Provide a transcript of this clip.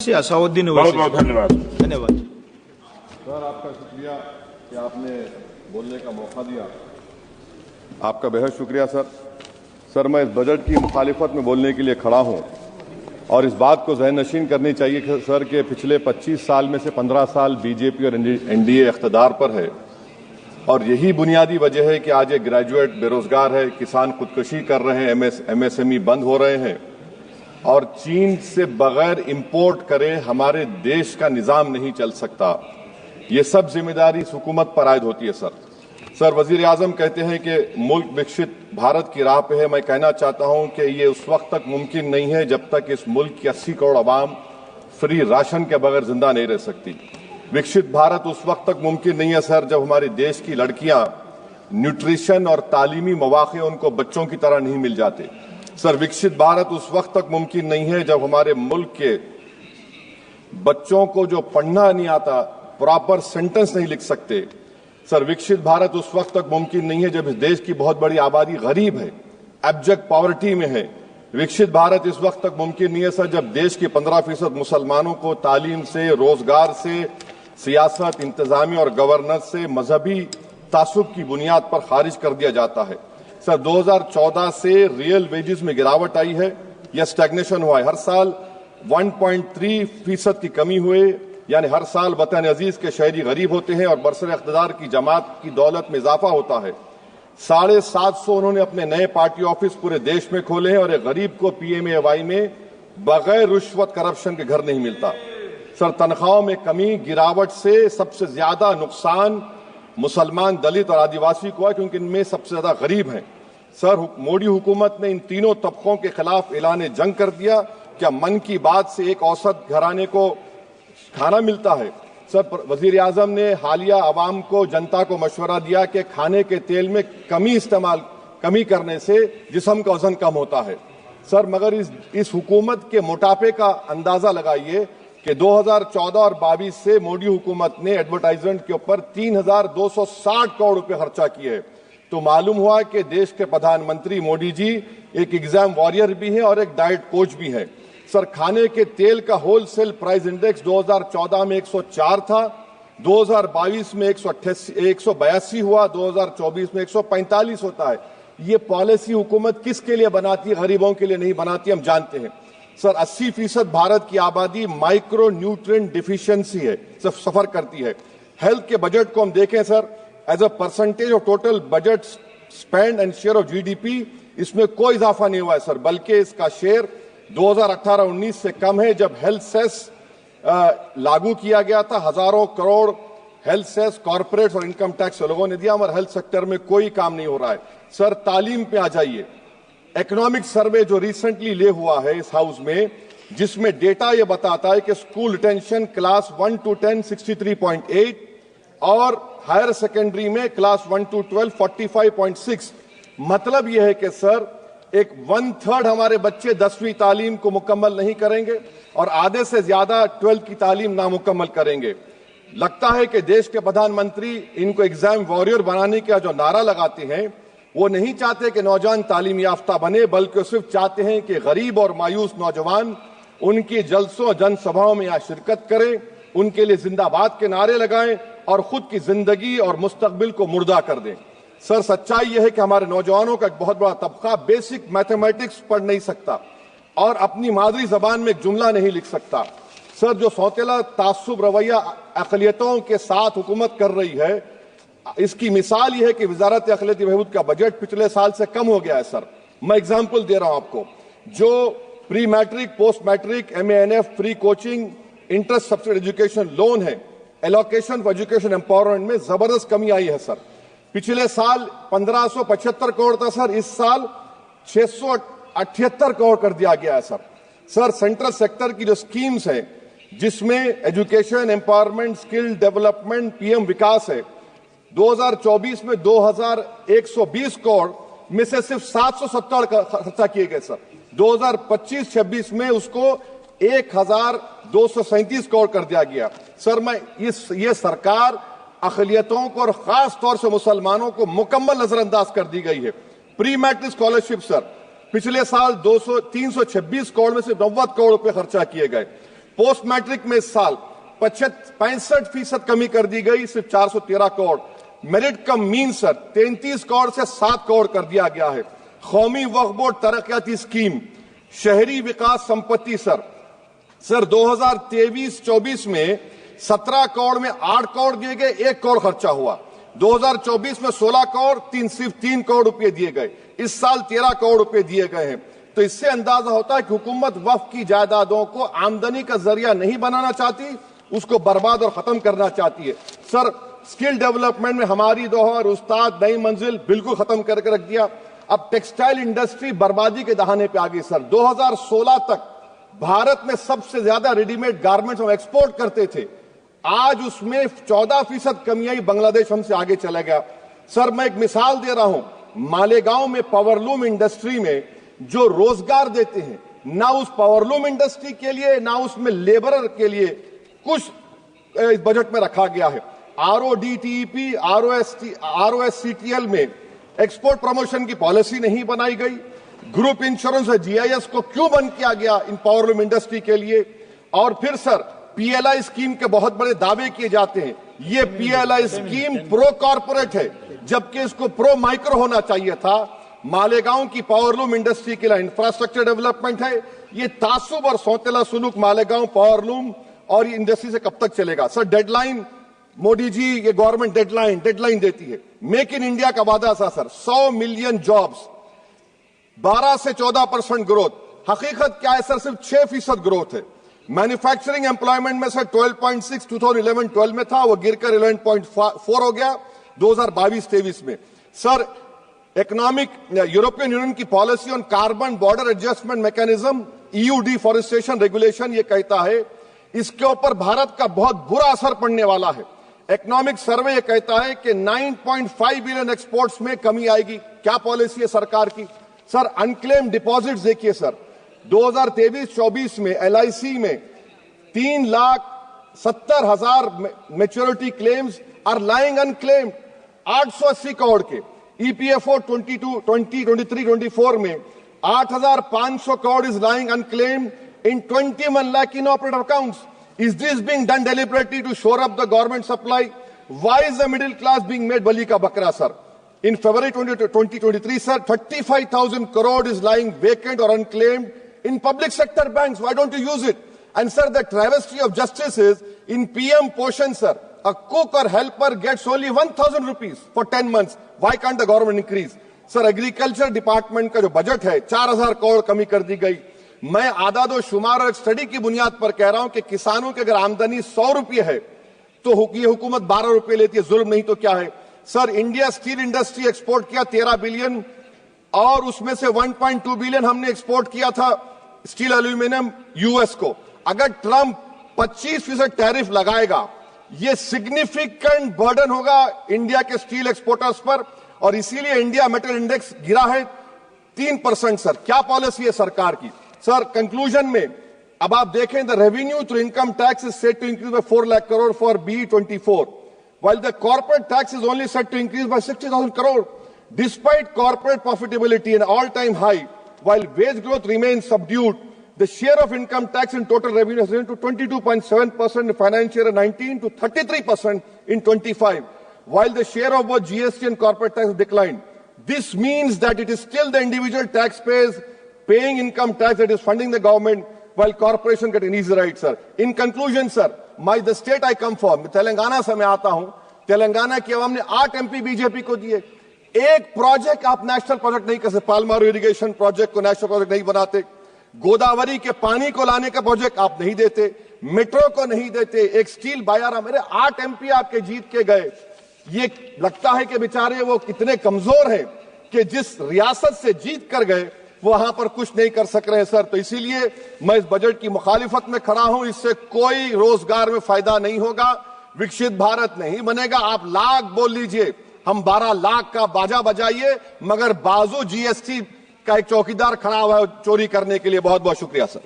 से असाउद्दीन बहुत बहुत धन्यवाद। धन्यवाद सर, आपका शुक्रिया कि आपने बोलने का मौका दिया। आपका बेहद शुक्रिया सर। सर, मैं इस बजट की मुखालिफत में बोलने के लिए खड़ा हूं और इस बात को ज़हन-नशीन करनी चाहिए कि सर के पिछले 25 साल में से 15 साल बीजेपी और एनडीए इख्तिदार पर है और यही बुनियादी वजह है कि आज एक ग्रेजुएट बेरोजगार है, किसान खुदकुशी कर रहे हैं, एमएसएमई बंद हो रहे हैं और चीन से बगैर इंपोर्ट करे हमारे देश का निजाम नहीं चल सकता। ये सब जिम्मेदारी इस हुकूमत पर आयद होती है सर, वजीर आजम कहते हैं कि मुल्क विकसित भारत की राह पे है। मैं कहना चाहता हूं कि ये उस वक्त तक मुमकिन नहीं है जब तक इस मुल्क की 80 करोड़ आवाम फ्री राशन के बगैर जिंदा नहीं रह सकती। विकसित भारत उस वक्त तक मुमकिन नहीं है सर जब हमारे देश की लड़कियां न्यूट्रिशन और तालीमी मौके उनको बच्चों की तरह नहीं मिल जाते। सर, विकसित भारत उस वक्त तक मुमकिन नहीं है जब हमारे मुल्क के बच्चों को जो पढ़ना नहीं आता, प्रॉपर सेंटेंस नहीं लिख सकते। सर, विकसित भारत उस वक्त तक मुमकिन नहीं है जब इस देश की बहुत बड़ी आबादी गरीब है, एब्जेक्ट पॉवर्टी में है। विकसित भारत इस वक्त तक मुमकिन नहीं है सर जब देश के 15% मुसलमानों को तालीम से, रोजगार से, सियासत, इंतजामिया और गवर्नेंस से मजहबी तासुब की बुनियाद पर खारिज कर दिया जाता है। सर, 2014 से रियल वेजेस में गिरावट आई है या स्टैग्नेशन हुआ है। हर साल 1.3% की कमी हुए, यानी हर साल वतन अजीज के शहरी गरीब होते हैं और बरसर इख्तिदार की जमात की दौलत में इजाफा होता है। 750 उन्होंने अपने नए पार्टी ऑफिस पूरे देश में खोले हैं और एक गरीब को पीएमएवाई में बगैर रिश्वत करप्शन के घर नहीं मिलता। सर, तनख्वाहों में कमी, गिरावट से सबसे ज्यादा नुकसान मुसलमान, दलित और आदिवासी को है क्योंकि इनमें सबसे ज्यादा गरीब हैं। सर, मोदी हुकूमत ने इन तीनों तबकों के खिलाफ ऐलान जंग कर दिया। क्या मन की बात से एक औसत घराने को खाना मिलता है? सर, वजीर आजम ने हालिया आवाम को, जनता को मशवरा दिया कि खाने के तेल में कमी करने से जिस्म का वजन कम होता है। सर, मगर इस हुकूमत के मोटापे का अंदाजा लगाइए कि 2014 और 22 से मोदी हुकूमत ने एडवर्टाइजमेंट के ऊपर 3,260 करोड़ रुपए खर्चा किए। तो मालूम हुआ कि देश के प्रधानमंत्री मोदी जी एक एग्जाम वॉरियर भी हैं और एक डाइट कोच भी हैं। सर, खाने के तेल का होलसेल प्राइस इंडेक्स 2014 में 104 था, 2022 में 182 हुआ, 2024 में 145 होता है। ये पॉलिसी हुकूमत किसके लिए बनाती है? गरीबों के लिए नहीं बनाती, हम जानते हैं। सर, 80% भारत की आबादी माइक्रो न्यूट्रिएंट डिफिशियंसी है, सफर करती है। हेल्थ के बजट को हम देखें sir, as a percentage of total budget spend and share of GDP, इसमें कोई इजाफा नहीं हुआ है सर, बल्कि इसका शेयर 2018-19 से कम है। जब हेल्थ सेस लागू किया गया था, हजारों करोड़ हेल्थ सेस कॉर्पोरेट्स और इनकम टैक्स लोगों ने दिया, हमारे हेल्थ सेक्टर में कोई काम नहीं हो रहा है। सर, तालीम पे आ जाइए। इकोनॉमिक सर्वे जो रिसेंटली ले हुआ है इस हाउस में, जिसमें डेटा यह बताता है कि स्कूल रिटेंशन क्लास 1 to 10 63.8 और हायर सेकेंडरी में क्लास 1 to 12 45.6। मतलब यह है कि सर, एक 1/3 हमारे बच्चे 10वीं तालीम को मुकम्मल नहीं करेंगे और आधे से ज्यादा 12th की तालीम नामुकम्मल करेंगे। लगता है कि देश के प्रधानमंत्री इनको एग्जाम वॉरियर बनाने का जो नारा लगाते हैं, वो नहीं चाहते कि नौजवान तालीम याफ्ता बने, बल्कि सिर्फ चाहते हैं कि गरीब और मायूस नौजवान उनकी जलसों जनसभाओं में यहाँ शिरकत करें, उनके लिए जिंदाबाद के नारे लगाएं और खुद की जिंदगी और मुस्तकबिल को मुर्दा कर दें। सर, सच्चाई यह है कि हमारे नौजवानों का एक बहुत बड़ा तबका बेसिक मैथमेटिक्स पढ़ नहीं सकता और अपनी मादरी जबान में एक जुमला नहीं लिख सकता। सर, जो सौतेला तासुब रवैया अक़लियतों के साथ हुकूमत कर रही है, इसकी मिसाल यह है कि वजारत अक़लियती बहबूद का बजट पिछले साल से कम हो गया है। सर, मैं एग्जाम्पल दे रहा हूं आपको। जो pre matric, post matric, MANF, free coaching, interest subsidy education loan है, एलोकेशन फॉर एजुकेशन एम्पावरमेंट में जबरदस्त कमी आई है। सर, पिछले साल 1575 करोड़ था सर, इस साल 678 करोड़ कर दिया गया है। सर, सेंट्रल सेक्टर की जो स्कीम्स है, जिसमें education, empowerment, skill development, PM विकास है, 2024 में 2120 करोड़ में से सिर्फ 770 खर्चा किए गए। सर, 2025-26 में उसको 1237 करोड़ कर दिया गया। सर, ये सरकार अक़लियतों को और खास तौर से मुसलमानों को मुकम्मल नजरअंदाज कर दी गई है। प्री मैट्रिक स्कॉलरशिप सर, पिछले साल 326 करोड़ में से 90 करोड़ रुपए खर्चा किए गए। पोस्ट मैट्रिक में इस साल 65% कमी कर दी गई, सिर्फ 413 करोड़। मेरिट कम मीन सर 33 करोड़ से 7 करोड़ कर दिया गया है। कौमी वक्फ बोर्ड तरक्याती स्कीम, शहरी विकास संपत्ति सर 2023-24 में 17 करोड़ में 8 करोड़ दिए गए, 1 करोड़ खर्चा हुआ। 2024 में 16 करोड़ सिर्फ 3 करोड़ रुपए दिए गए। इस साल 13 करोड़ रुपए दिए गए हैं। तो इससे अंदाजा होता है कि हुकूमत वक्फ की जायदादों को आमदनी का जरिया नहीं बनाना चाहती, उसको बर्बाद और खत्म करना चाहती है। सर स्किल डेवलपमेंट में हमारी दोहर उस्ताद नई मंजिल बिल्कुल खत्म करके रख दिया। अब टेक्सटाइल इंडस्ट्री बर्बादी के दहाने पे आ गई सर। 2016 तक भारत में सबसे ज्यादा रेडीमेड गारमेंट्स हम एक्सपोर्ट करते थे, आज उसमें 14% कमी आई, बांग्लादेश हमसे आगे चला गया। सर मैं एक मिसाल दे रहा हूं, मालेगांव में पावरलूम इंडस्ट्री में जो रोजगार देते हैं, ना उस पावरलूम इंडस्ट्री के लिए ना उसमें लेबरर के लिए कुछ इस बजट में रखा गया है। RODTEP, ROSCTL में एक्सपोर्ट प्रमोशन की पॉलिसी नहीं बनाई गई। ग्रुप इंश्योरेंस और GIS को क्यों बंद किया गया इन पावरलूम इंडस्ट्री के लिए? और फिर सर PLI स्कीम के बहुत बड़े दावे किए जाते हैं। ये PLI स्कीम प्रो कॉर्पोरेट है, जबकि इसको प्रो माइक्रो होना चाहिए था। मालेगांव की पावरलूम इंडस्ट्री के लिए इंफ्रास्ट्रक्चर डेवलपमेंट है। ये तासुब और सौतेला सुलूक मालेगांव पावरलूम और ये इंडस्ट्री से कब तक चलेगा? सर डेडलाइन, मोदी जी ये गवर्नमेंट डेडलाइन देती है। मेक इन इंडिया का वादा था सर 100 मिलियन जॉब्स, 12 से 14% ग्रोथ। हकीकत क्या है सर? सिर्फ 6% ग्रोथ है। मैन्युफैक्चरिंग एम्प्लॉयमेंट में सर 12.6 2011-12 में था, वो गिरकर 11.4 हो गया 2022-23 में। सर इकोनॉमिक यूरोपियन यूनियन की policy on carbon border adjustment mechanism EU deforestation regulation ये कहता है इसके ऊपर भारत का बहुत बुरा असर पड़ने वाला है। इकोनॉमिक सर्वे ये कहता है कि 9.5 बिलियन एक्सपोर्ट्स में कमी आएगी। क्या पॉलिसी है सरकार की? सर अनक्लेम डिपॉजिट्स देखिए सर, 2023-24 में LIC में 3,70,000 maturity claims are lying unclaimed, 880 crore के। EPFO 2023-24 में 8,500 crore is lying unclaimed in 21 lakh inoperative accounts. Is this being done deliberately to shore up the government supply? Why is the middle class being made bali ka bakra, sir? In February 2023, sir, 35,000 crore is lying vacant or unclaimed in public sector banks. Why don't you use it? And sir, the travesty of justice is in PM Poshan, sir, a cook or helper gets only 1,000 rupees for 10 months. Why can't the government increase? Sir, agriculture department का जो budget है 4,000 करोड़ कमी कर दी गई। मैं आदादो शुमार और एक स्टडी की बुनियाद पर कह रहा हूं कि किसानों की अगर आमदनी 100 रुपये है तो ये हुकूमत 12 रुपये लेती है। जुल्म नहीं तो क्या है? Sir India steel industry export किया 13 बिलियन और उसमें से 1.2 बिलियन हमने एक्सपोर्ट किया था स्टील एल्यूमिनियम US को। अगर ट्रंप 25% टैरिफ लगाएगा ये सिग्निफिकेंट बर्डन होगा इंडिया के स्टील एक्सपोर्टर्स पर और इसीलिए इंडिया मेटल इंडेक्स गिरा है 3%। सर क्या पॉलिसी है सरकार की? सर कंक्लूजन में अब आप देखें the revenue through income tax is set to increase by 4 lakh crore for BE24 while the corporate tax is only set to increase by 60,000 crore despite corporate profitability an all-time high while wage growth remains subdued. The share of income tax in total revenue has risen to 22.7% in financial year 19 to 33% in 25 while the share of both GST and corporate tax has declined. This means that it is still the individual taxpayers paying income tax that is funding the government while corporation get an easy ride, sir. In conclusion, sir, the state I come from, Telangana से मैं आता हूं, तेलंगाना की आवाम ने 8 MP BJP को दिए। एक project आप नेशनल प्रोजेक्ट नहीं कर सकते, पालमारू इरिगेशन प्रोजेक्ट को नेशनल प्रोजेक्ट नहीं बनाते, गोदावरी के पानी को लाने का प्रोजेक्ट आप नहीं देते, मेट्रो को नहीं देते, एक स्टील बायारा, मेरे 8 MP आपके जीत के गए। ये लगता है कि बेचारे वो कितने कमजोर हैं कि जिस रियासत से जीत कर गए वहां पर कुछ नहीं कर सक रहे सर। तो इसीलिए मैं इस बजट की मुखालिफत में खड़ा हूं। इससे कोई रोजगार में फायदा नहीं होगा, विकसित भारत नहीं बनेगा। आप लाख बोल लीजिए, हम 12 लाख का बाजा बजाइए, मगर बाजू GST का एक चौकीदार खड़ा हुआ है चोरी करने के लिए। बहुत बहुत शुक्रिया सर।